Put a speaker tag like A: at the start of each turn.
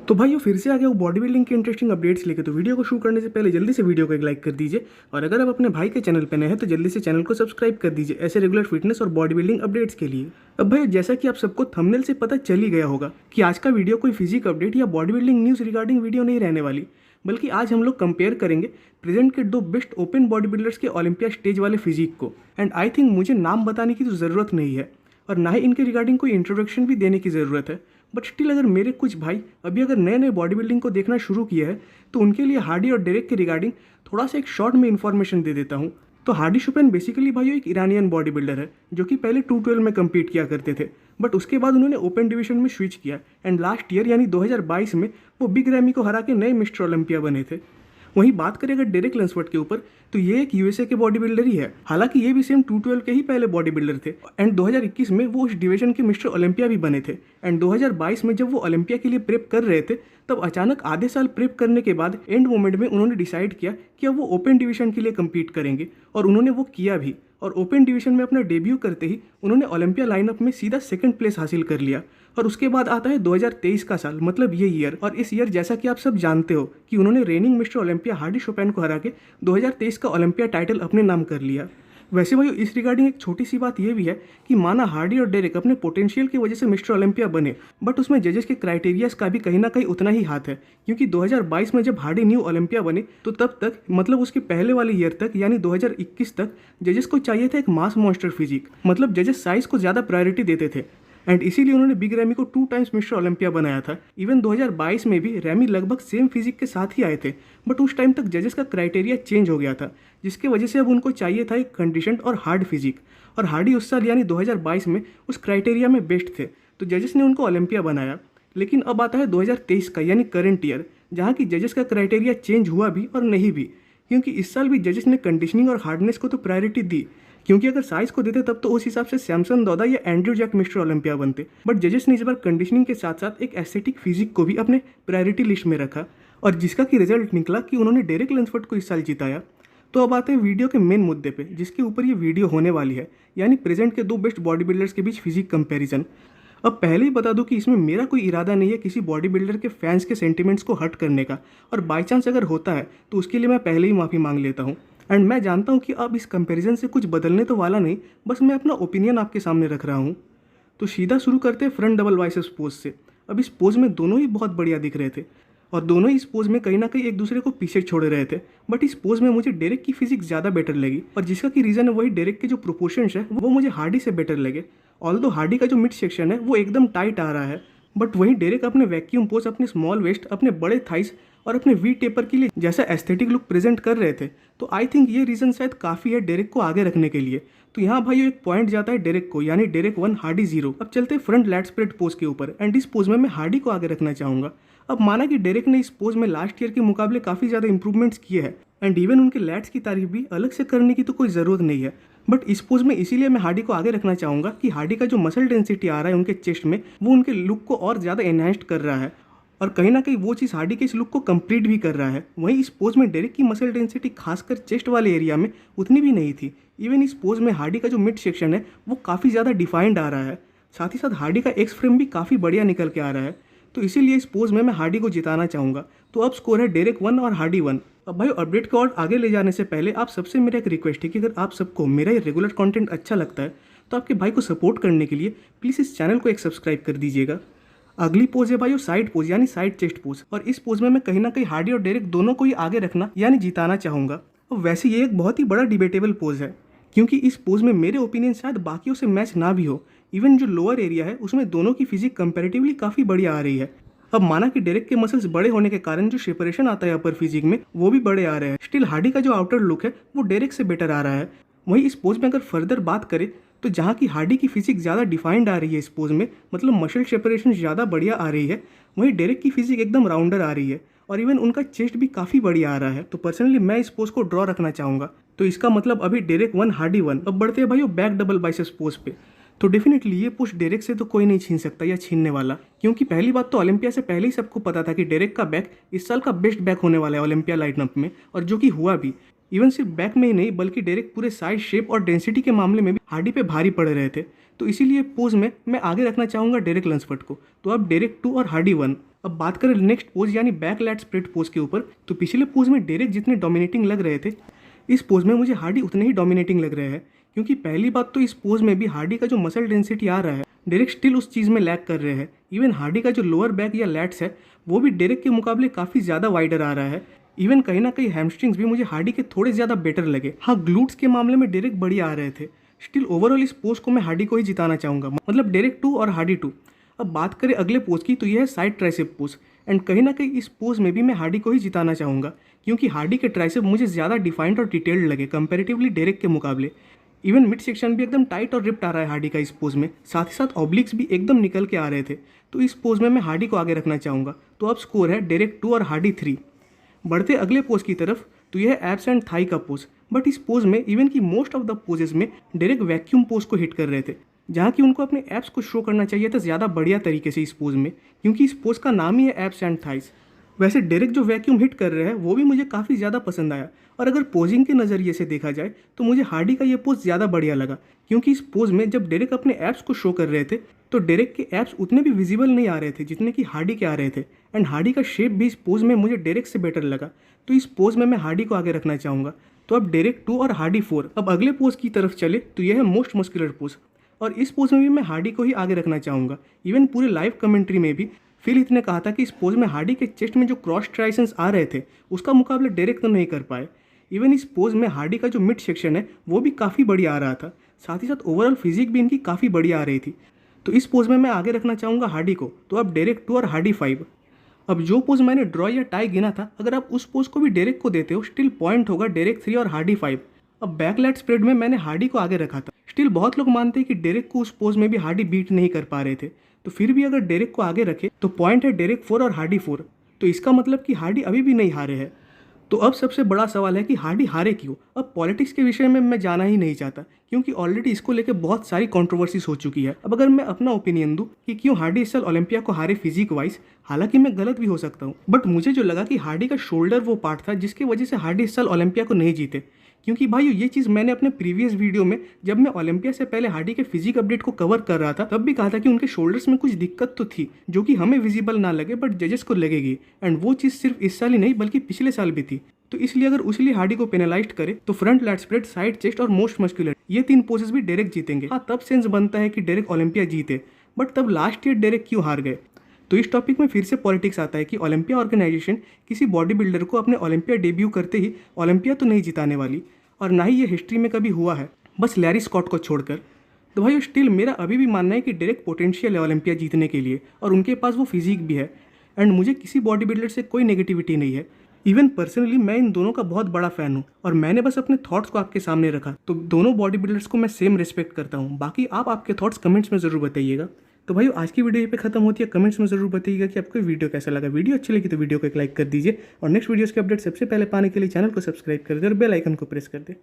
A: तो भाइयों फिर से आ गया वो बॉडी बिल्डिंग के इंटरेस्टिंग अपडेट्स लेके। तो वीडियो को शुरू करने से पहले जल्दी से वीडियो को एक लाइक कर दीजिए, और अगर आप अपने भाई के चैनल पर नए हैं तो जल्दी से चैनल को सब्सक्राइब कर दीजिए ऐसे रेगुलर फिटनेस और बॉडी बिल्डिंग अपडेट्स के लिए। अब भाई जैसा कि आप सबको थंबनेल से पता चल ही गया होगा कि आज का वीडियो कोई फिजिक अपडेट या body building news regarding video नहीं रहने वाली, बल्कि आज हम लोग कंपेयर करेंगे प्रेजेंट के दो बेस्ट ओपन बॉडी बिल्डर्स के ओलंपिया स्टेज वाले फिजिक को। एंड आई थिंक मुझे नाम बताने की तो ज़रूरत नहीं है और ना ही इनके रिगार्डिंग कोई इंट्रोडक्शन भी देने की ज़रूरत है। बट स्टिल अगर मेरे कुछ भाई अभी अगर नए नए बॉडी बिल्डिंग को देखना शुरू किया है तो उनके लिए हार्डी और डेरेक के रिगार्डिंग थोड़ा सा एक शॉर्ट में इन्फॉर्मेशन दे देता हूँ। तो हार्डी शुपेन बेसिकली भाई एक ईरानियन बॉडी बिल्डर है जो कि पहले 212 में कम्पीट किया करते थे, बट उसके बाद उन्होंने ओपन डिवीजन में स्विच किया एंड लास्ट ईयर यानी 2022 में वो बिग रैमी को हरा के नए मिस्टर ओलंपिया बने थे। वहीं बात करें अगर डेरेक लंसफर्ड के ऊपर तो ये एक यूएसए के बॉडी बिल्डर ही है, हालांकि ये भी सेम 212 के ही पहले बॉडी बिल्डर थे एंड 2021 में वो उस डिवीजन के मिस्टर ओलंपिया भी बने थे। एंड 2022 में जब वो ओलंपिया के लिए प्रेप कर रहे थे तब अचानक आधे साल प्रेप करने के बाद एंड मोमेंट में उन्होंने डिसाइड किया कि अब वो ओपन डिवीजन के लिए कम्पीट करेंगे, और उन्होंने वो किया भी। और ओपन डिवीजन में अपना डेब्यू करते ही उन्होंने ओलंपिया लाइनअप में सीधा सेकंड प्लेस हासिल कर लिया। और उसके बाद आता है 2023 का साल, मतलब ये ईयर। और इस ईयर जैसा कि आप सब जानते हो कि उन्होंने raining mister Olympia Hardy Chopin को हरा के 2023 का ओलंपिया टाइटल अपने नाम कर लिया। वैसे भाई इस रिगार्डिंग एक छोटी सी बात यह भी है कि माना हार्डी और डेरेक अपने पोटेंशियल की वजह से मिस्टर ओलंपिया बने, बट उसमें जजेस के क्राइटेरियाज का भी कहीं ना कहीं उतना ही हाथ है, क्योंकि 2022 में जब हार्डी न्यू ओलंपिया बने तो तब तक मतलब उसके पहले वाले ईयर तक यानी 2021 तक जजेस को चाहिए था एक मास मॉन्स्टर फिजिक, मतलब जजेस साइज को ज़्यादा प्रायोरिटी देते थे एंड इसीलिए उन्होंने बिग रैमी को 2 टाइम्स मिस्टर ओलंपिया बनाया था। इवन 2022 में भी रैमी लगभग सेम फिजिक के साथ ही आए थे, बट उस टाइम तक जजेस का क्राइटेरिया चेंज हो गया था, जिसकी वजह से अब उनको चाहिए था एक कंडीशनड और हार्ड फिजिक। और हार्डी उस साल यानी 2022 में उस क्राइटेरिया में बेस्ट थे, तो जजेस ने उनको ओलंपिया बनाया। लेकिन अब आता है 2023 का यानी करंट ईयर, जहाँ की जजेस का क्राइटेरिया चेंज हुआ भी और नहीं भी, क्योंकि इस साल भी जजेस ने कंडीशनिंग और हार्डनेस को तो प्रायोरिटी दी, क्योंकि अगर साइज को देते तब तो उस हिसाब से सैमसन दौदा या एंड्रयू जैक मिस्टर ओलंपिया बनते, बट जजेस ने इस बार कंडीशनिंग के साथ साथ एक एस्थेटिक फिजिक को भी अपने प्रायोरिटी लिस्ट में रखा, और जिसका कि रिजल्ट निकला कि उन्होंने डेरेक लंसफर्ड को इस साल जिताया। तो अब आते हैं वीडियो के मेन मुद्दे पे जिसके ऊपर ये वीडियो होने वाली है, यानी प्रेजेंट के दो बेस्ट बॉडी बिल्डर्स के बीच फिजिक कंपैरिजन। अब पहले ही बता दूं कि इसमें मेरा कोई इरादा नहीं है किसी बॉडी बिल्डर के फैंस के सेंटिमेंट्स को हर्ट करने का, और बाई चांस अगर होता है तो उसके लिए मैं पहले ही माफ़ी मांग लेता हूँ। एंड मैं जानता हूँ कि अब इस कंपैरिजन से कुछ बदलने तो वाला नहीं, बस मैं अपना ओपिनियन आपके सामने रख रहा हूँ। तो सीधा शुरू करते हैं फ्रंट डबल बाइसेप्स पोज से। अब इस पोज में दोनों ही बहुत बढ़िया दिख रहे थे और दोनों ही इस पोज में कहीं ना कहीं एक दूसरे को पीछे छोड़ रहे थे, बट इस पोज में मुझे डेरेक की फिजिक्स ज़्यादा बेटर लगी, और जिसका कि रीज़न है वही डेरेक के जो प्रोपोर्शंस है वो मुझे हार्डी से बेटर लगे। ऑल्दो हार्डी का जो मिड सेक्शन है वो एकदम टाइट आ रहा है, बट वहीं डेरेक अपने वैक्यूम पोज, अपने स्मॉल वेस्ट, अपने बड़े थाइस और अपने वी टेपर के लिए जैसा एस्थेटिक लुक प्रेजेंट कर रहे थे। तो आई थिंक ये रीज़न शायद काफ़ी है डेरेक को आगे रखने के लिए। तो यहाँ भाई एक पॉइंट जाता है डेरेक को, यानी डेरेक 1 हार्डी 0। अब चलते हैं फ्रंट लैट स्प्रेड पोज के ऊपर, एंड इस पोज में मैं हार्डी को आगे रखना चाहूँगा। अब माना कि डेरेक ने इस पोज में लास्ट ईयर के मुकाबले काफ़ी ज़्यादा इंप्रूवमेंट्स किए हैं एंड इवन उनके लैट्स की तारीफ भी अलग से करने की तो कोई ज़रूरत नहीं है, बट इस पोज में इसीलिए मैं हार्डी को आगे रखना चाहूँगा कि हार्डी का जो मसल डेंसिटी आ रहा है उनके चेस्ट में वो उनके लुक को और ज़्यादा एनहांस्ड कर रहा है, और कहीं ना कहीं वो चीज़ हार्डी के इस लुक को कंप्लीट भी कर रहा है। वहीं इस पोज में डेरेक की मसल डेंसिटी खासकर चेस्ट वाले एरिया में उतनी भी नहीं थी। इवन इस पोज में हार्डी का जो मिड सेक्शन है वो काफ़ी ज़्यादा डिफाइंड आ रहा है, साथ ही साथ हार्डी का एक्स फ्रेम भी काफ़ी बढ़िया निकल के आ रहा है। तो इसीलिए इस पोज में मैं हार्डी को जिताना चाहूँगा। तो अब स्कोर है डेरेक 1 और हार्डी 1। अब भाई अपडेट को और आगे ले जाने से पहले आप सबसे मेरा एक रिक्वेस्ट है कि अगर आप सबको मेरा ये रेगुलर कंटेंट अच्छा लगता है तो आपके भाई को सपोर्ट करने के लिए प्लीज़ इस चैनल को एक सब्सक्राइब कर दीजिएगा। अगली पोज है भाई वो साइड पोज यानी साइड चेस्ट पोज, और इस पोज में मैं कहीं ना कहीं हार्डी और डेरेक दोनों को ही आगे रखना यानी जिताना चाहूँगा। और वैसे ये एक बहुत ही बड़ा डिबेटेबल पोज है, क्योंकि इस पोज में मेरे ओपिनियन शायद बाकियों से मैच ना भी हो। इवन जो लोअर एरिया है उसमें दोनों की फिजिक कंपैरेटिवली काफ़ी बढ़िया आ रही है। अब माना कि डेरेक के मसल्स बड़े होने के कारण जो सेपरेशन आता है अपर फिजिक में वो भी बड़े आ रहे हैं, स्टिल हार्डी का जो आउटर लुक है वो डेरेक से बेटर आ रहा है। वहीं इस पोज में अगर फर्दर बात करें तो जहाँ की हार्डी की फिजिक ज़्यादा डिफाइंड आ रही है इस पोज में, मतलब मसल सेपरेशन ज़्यादा बढ़िया आ रही है, वहीं डेरेक की फिजिक एकदम राउंडर आ रही है, और इवन उनका चेस्ट भी काफ़ी बढ़िया आ रहा है। तो पर्सनली मैं इस पोज को ड्रॉ रखना चाहूँगा। तो इसका मतलब अभी डेरेक 1 हार्डी 1। अब बढ़ते हैं भाई वो बैक डबल बाइसेप्स पोज पे। तो डेफिनेटली ये पोस्ट डेरेक से तो कोई नहीं छीन सकता या छीनने वाला, क्योंकि पहली बात तो ओलंपिया से पहले ही सबको पता था कि डेरेक का बैक इस साल का बेस्ट बैक होने वाला है ओलंपिया लाइनअप में, और जो कि हुआ भी। इवन सिर्फ बैक में ही नहीं बल्कि डेरेक पूरे साइज, शेप और डेंसिटी के मामले में भी हार्डी पे भारी पड़ रहे थे। तो इसीलिए पोज में मैं आगे रखना चाहूँगा डेरेक लंसफर्ड को। तो अब डेरेक 2 और हार्डी 1। अब बात करें नेक्स्ट पोज यानी बैक लैट स्प्रेड पोज के ऊपर, तो पिछले पोज में डेरेक जितने डोमिनेटिंग लग रहे थे, इस पोज में मुझे हार्डी उतने ही डोमिनेटिंग लग रहे हैं। क्योंकि पहली बात तो इस पोज में भी हार्डी का जो मसल डेंसिटी आ रहा है, डेरेक स्टिल उस चीज़ में लैग कर रहे हैं। इवन हार्डी का जो लोअर बैक या लैट्स है वो भी डेरेक के मुकाबले काफ़ी ज़्यादा वाइडर आ रहा है। इवन कहीं ना कहीं हैमस्ट्रिंग्स भी मुझे हार्डी के थोड़े ज़्यादा बेटर लगे। हाँ, ग्लूट्स के मामले में डेरेक बढ़िया आ रहे थे। स्टिल ओवरऑल इस पोज को मैं हार्डी को ही जिताना चाहूँगा, मतलब डेरेक 2 और हार्डी 2। अब बात करें अगले पोज की, तो यह है साइड ट्राइसेप पोज। एंड कहीं ना कहीं इस पोज में भी मैं हार्डी को ही जिताना चाहूँगा, क्योंकि हार्डी के ट्राइसेप मुझे ज़्यादा डिफाइंड और डिटेल्ड लगे कंपैरेटिवली डेरेक के मुकाबले। इवन मिड सेक्शन भी एकदम टाइट और रिप्ट आ रहा है हार्डी का इस पोज में, साथ ही साथ ऑब्लिक्स भी एकदम निकल के आ रहे थे। तो इस पोज में मैं हार्डी को आगे रखना चाहूँगा। तो अब स्कोर है डेरेक 2 और हार्डी 3। बढ़ते अगले पोज की तरफ, तो यह है एब्स एंड थाई का पोज। बट इस पोज में इवन की मोस्ट ऑफ द पोजेस में डेरेक वैक्यूम पोज को हिट कर रहे थे, जहाँ कि उनको अपने एब्स को शो करना चाहिए था ज़्यादा बढ़िया तरीके से इस पोज में, क्योंकि इस पोज का नाम ही है एब्स एंड थाइस। वैसे डेरेक जो वैक्यूम हिट कर रहे हैं वो भी मुझे काफ़ी ज़्यादा पसंद आया। और अगर पोजिंग के नज़रिए से देखा जाए तो मुझे हार्डी का ये पोज ज़्यादा बढ़िया लगा, क्योंकि इस पोज में जब डेरेक अपने एब्स को शो कर रहे थे तो डेरेक के एब्स उतने भी विजिबल नहीं आ रहे थे जितने कि हार्डी के आ रहे थे। एंड हार्डी का शेप भी इस पोज में मुझे डेरेक से बेटर लगा। तो इस पोज में मैं हार्डी को आगे रखना चाहूँगा। तो अब डेरेक 2 और हार्डी 4। अब अगले पोज की तरफ चले तो यह है मोस्ट मस्कुलर पोज, और इस पोज में भी मैं हार्डी को ही आगे रखना चाहूँगा। इवन पूरे लाइव कमेंट्री में भी फिल ने कहा था कि इस पोज में हार्डी के चेस्ट में जो क्रॉस ट्राइसेंस आ रहे थे उसका मुकाबला डेरेक तो नहीं कर पाए। इवन इस पोज में हार्डी का जो मिड सेक्शन है वो भी काफ़ी बढ़िया आ रहा था, साथ ही साथ ओवरऑल फिजिक भी इनकी काफ़ी बढ़िया आ रही थी। तो इस पोज में मैं आगे रखना चाहूँगा हार्डी को। तो अब डेरेक 2 और हार्डी 5। अब जो पोज मैंने ड्रॉ या टाई गिना था, अगर आप उस पोज को भी डेरेक को देते हो स्टिल पॉइंट होगा डेरेक 3 और हार्डी 5। अब बैकलैट स्प्रेड में मैंने हार्डी को आगे रखा था। स्टिल बहुत लोग मानते हैं कि डेरेक को उस पोज में भी हार्डी बीट नहीं कर पा रहे थे, तो फिर भी अगर डेरेक को आगे रखे तो पॉइंट है डेरेक 4 और हार्डी 4। तो इसका मतलब कि हार्डी अभी भी नहीं हारे हैं। तो अब सबसे बड़ा सवाल है कि हार्डी हारे क्यों। अब पॉलिटिक्स के विषय में मैं जाना ही नहीं चाहता, क्योंकि ऑलरेडी इसको लेकर बहुत सारी कंट्रोवर्सीज हो चुकी है। अब अगर मैं अपना ओपिनियन दूं कि क्यों हार्डी इस साल ओलंपिया को हारे फिजिक वाइज, हालांकि मैं गलत भी हो सकता हूं, बट मुझे जो लगा कि हार्डी का शोल्डर वो पार्ट था जिसकी वजह से हार्डी इस साल ओलंपिया को नहीं जीते। क्योंकि भाई ये चीज़ मैंने अपने प्रीवियस वीडियो में, जब मैं ओलंपिया से पहले हार्डी के फिजिक अपडेट को कवर कर रहा था, तब भी कहा था कि उनके शोल्डर्स में कुछ दिक्कत तो थी जो कि हमें विजिबल ना लगे बट जजेस को लगेगी। एंड वो चीज़ सिर्फ इस साल ही नहीं बल्कि पिछले साल भी थी। तो इसलिए अगर उसी हार्डी को पेनलाइज करे तो front lat spread, side chest और मोस्ट मस्कुलर, ये 3 पोजेस भी डेरेक जीतेंगे। हाँ, तब सेंस बनता है कि डेरेक ओलंपिया जीते, बट तब लास्ट ईयर डेरेक क्यों हार गए। तो इस टॉपिक में फिर से पॉलिटिक्स आता है कि ओलंपिया ऑर्गेनाइजेशन किसी बॉडी बिल्डर को अपने ओलंपिया डेब्यू करते ही ओलंपिया तो नहीं जिताने वाली, और ना ही ये हिस्ट्री में कभी हुआ है, बस लैरी स्कॉट को छोड़कर। तो भाई स्टिल मेरा अभी भी मानना है कि डेरेक पोटेंशियल है ओलंपिया जीतने के लिए, और उनके पास वो फिजिक भी है। एंड मुझे किसी बॉडी बिल्डर से कोई नेगेटिविटी नहीं है। इवन पर्सनली मैं इन दोनों का बहुत बड़ा फ़ैन हूँ, और मैंने बस अपने थॉट्स को आपके सामने रखा। तो दोनों बॉडी बिल्डर्स को मैं सेम रिस्पेक्ट करता हूँ। बाकी आप आपके थॉट्स कमेंट्स में ज़रूर बताइएगा। तो भाई आज की वीडियो पे खत्म होती है। कमेंट्स में ज़रूर बताइएगा कि आपको वीडियो कैसा लगा। वीडियो अच्छी लगी तो वीडियो को एक लाइक कर दीजिए, और नेक्स्ट वीडियोस के अपडेट सबसे पहले पाने के लिए चैनल को सब्सक्राइब कर दे और बेल आइकन को प्रेस कर दे।